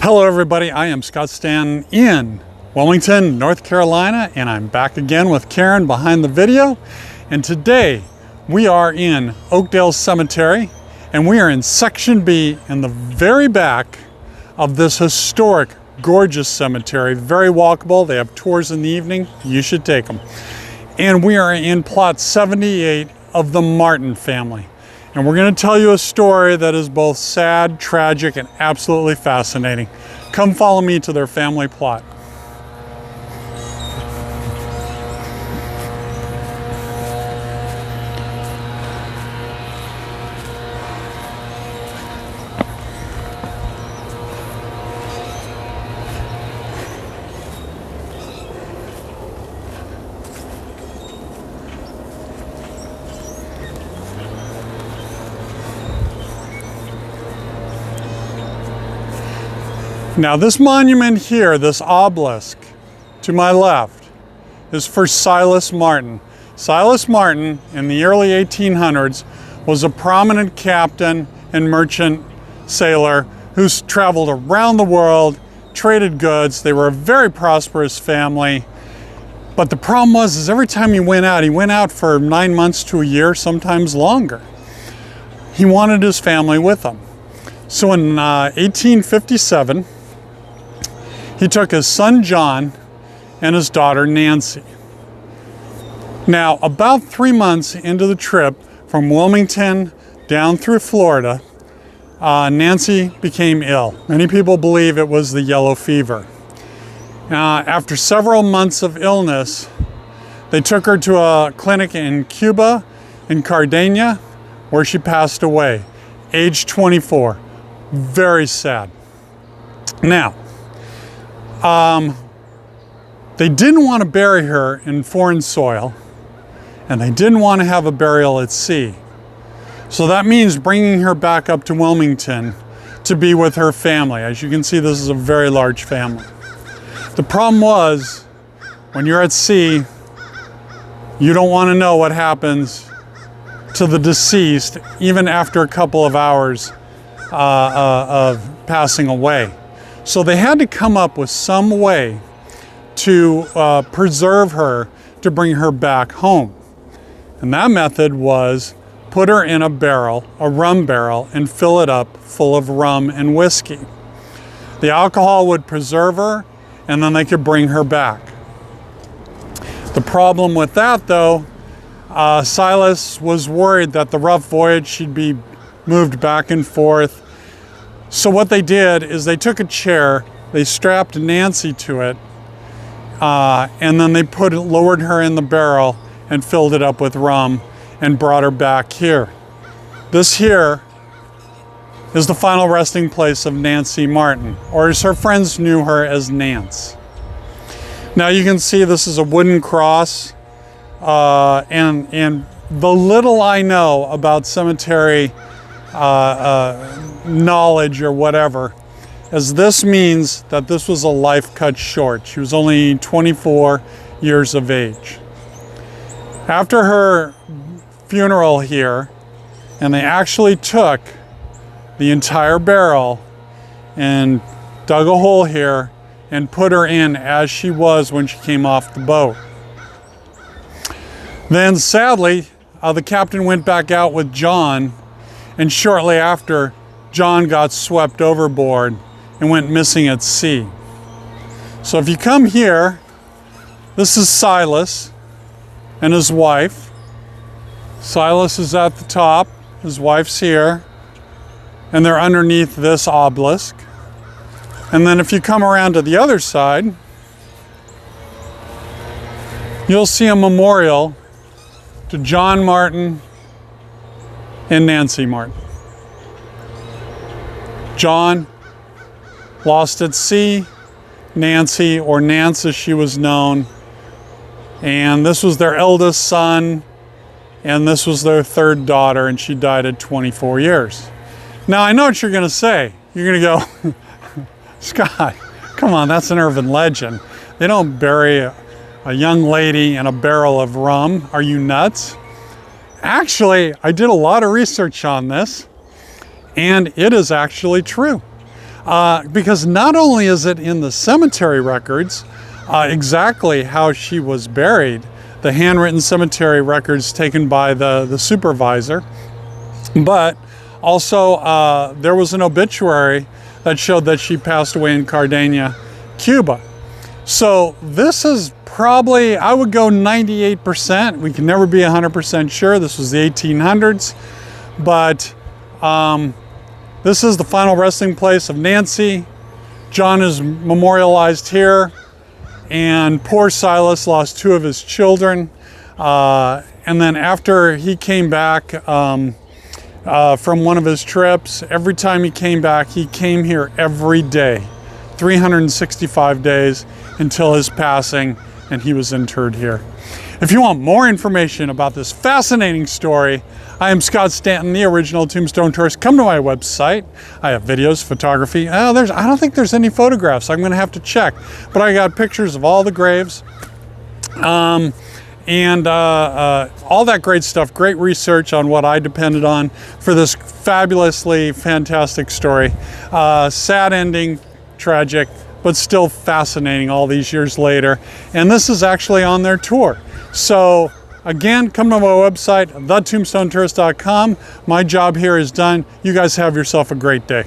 Hello everybody, I am Scott Stanton in Wilmington, North Carolina, and I'm back again with Karen behind the video. And today we are in Oakdale Cemetery, and we are in Section B in the very back of this historic, gorgeous cemetery. Very walkable. They have tours in the evening. You should take them. And we are in plot 78 of the Martin family. And we're going to tell you a story that is both sad, tragic, and absolutely fascinating. Come follow me to their family plot. Now this monument here, this obelisk to my left, is for Silas Martin. Silas Martin, in the early 1800s, was a prominent captain and merchant sailor who's traveled around the world, traded goods. They were a very prosperous family. But the problem was, every time he went out for 9 months to a year, sometimes longer. He wanted his family with him. So in 1857, he took his son John and his daughter Nancy. Now, about 3 months into the trip from Wilmington down through Florida, Nancy became ill. Many people believe it was the yellow fever. After several months of illness, they took her to a clinic in Cuba, in Cardenas, where she passed away, age 24. Very sad. Now, they didn't want to bury her in foreign soil, and they didn't want to have a burial at sea. So that means bringing her back up to Wilmington to be with her family. As you can see, this is a very large family. The problem was, when you're at sea, you don't want to know what happens to the deceased, even after a couple of hours of passing away. So they had to come up with some way to preserve her, to bring her back home. And that method was put her in a barrel, a rum barrel, and fill it up full of rum and whiskey. The alcohol would preserve her, and then they could bring her back. The problem with that, though, Silas was worried that the rough voyage, she'd be moved back and forth. So what they did is they took a chair, they strapped Nancy to it, and then they lowered her in the barrel and filled it up with rum and brought her back here. This here is the final resting place of Nancy Martin, or as her friends knew her as Nance. Now you can see this is a wooden cross, and the little I know about cemetery knowledge or whatever, as this means that this was a life cut short. She was only 24 years of age. After her funeral here, and they actually took the entire barrel and dug a hole here and put her in as she was when she came off the boat. Then sadly, the captain went back out with John, and shortly after, John got swept overboard and went missing at sea. So if you come here, this is Silas and his wife. Silas is at the top, his wife's here, and they're underneath this obelisk. And then if you come around to the other side, you'll see a memorial to John Martin and Nancy Martin. John, lost at sea. Nancy, or Nance as she was known. And this was their eldest son, and this was their third daughter, and she died at 24 years. Now I know what you're gonna say. You're gonna go, Scott, come on, that's an urban legend. They don't bury a young lady in a barrel of rum. Are you nuts? Actually, I did a lot of research on this, and it is actually true. because not only is it in the cemetery records exactly how she was buried, the handwritten cemetery records taken by the supervisor, but also there was an obituary that showed that she passed away in Cardenas, Cuba. So this is probably, I would go 98%. We can never be 100% sure. This was the 1800s, but this is the final resting place of Nance. John is memorialized here, and poor Silas lost 2 of his children. And then after he came back from one of his trips, every time he came back, he came here every day, 365 days until his passing, and he was interred here. If you want more information about this fascinating story, I am Scott Stanton, the original Tombstone tourist. Come to my website. I have videos, photography. I don't think there's any photographs. I'm gonna have to check, but I got pictures of all the graves. All that great stuff, great research on what I depended on for this fabulously fantastic story. Sad ending, tragic, but still fascinating all these years later. And this is actually on their tour. So again, come to my website, thetombstonetourist.com. My job here is done. You guys have yourself a great day.